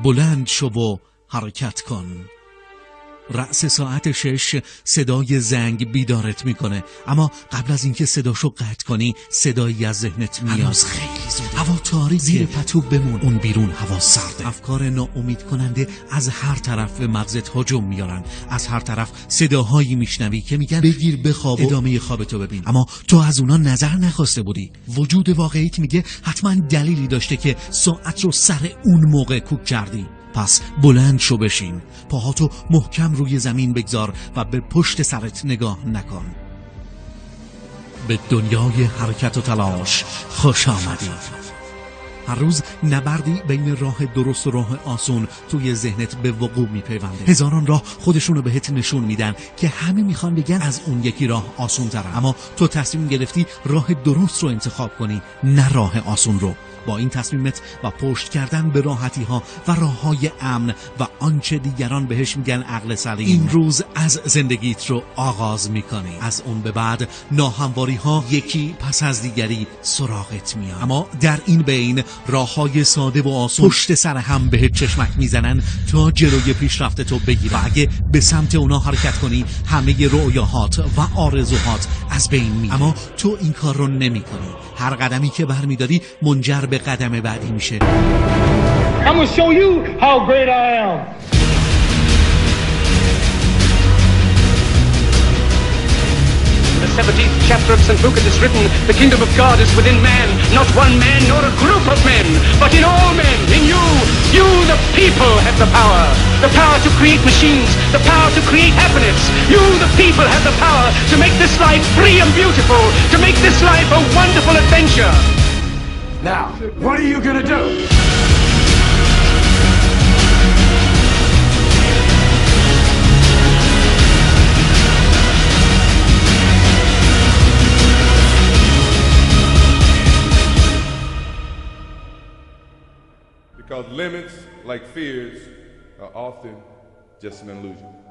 بلند شو و حرکت کن. رأس ساعت 6 صدای زنگ بیدارت میکنه، اما قبل از اینکه صداشو قطع کنی صدایی از ذهنت میاد. هنوز خیلی زوده، هوا تاریکه، زیر پتو بمون، اون بیرون هوا سرده. افکار ناامید کننده از هر طرف به مغزت هجوم میارن. از هر طرف صداهایی میشنوی که میگن بگیر بخواب و ادامه خوابتو ببین، اما تو از اونا نظر نخواسته بودی. وجود واقعیت میگه حتما دلیلی داشته که ساعت رو سر اون موقع کوک کردی. پس بلند شو، بشین، پاهاتو محکم روی زمین بگذار و به پشت سرت نگاه نکن. به دنیای حرکت و تلاش خوش آمدی. هر روز نبردی بین راه درست و راه آسون توی ذهنت به وقوع میپیونده. هزاران راه خودشونو بهت نشون میدن که همه میخوان بگن از اون یکی راه آسون تره، اما تو تصمیم گرفتی راه درست رو انتخاب کنی، نه راه آسون رو. با این تصمیمت و پشت کردن به راحتی ها و راه های امن و آنچه دیگران بهش میگن عقل سلیم، این روز از زندگیت رو آغاز میکنی. از اون به بعد ناهمواری ها یکی پس از دیگری سراغت میاد، اما در این بین راه های ساده و آسون پشت سر هم بهت چشمک میزنن تا جلوی پیشرفت تو بگیری و اگه به سمت اونا حرکت کنی همه رؤیاهات و آرزوهات از بین میره. اما تو این کار رو نمی کنی. هر قدمی که برمیداری منجر به قدم بعدی میشه. I'm gonna show you how great I am. In the 17th chapter of St. Luke it is written, the kingdom of God is within man, not one man nor a group of men, but in all men, in you. You, the people, have the power to create machines, the power to create happiness. You, the people, have the power to make this life free and beautiful, to make this life a wonderful adventure. Now, what are you gonna do? Because limits, like fears, are often just an illusion.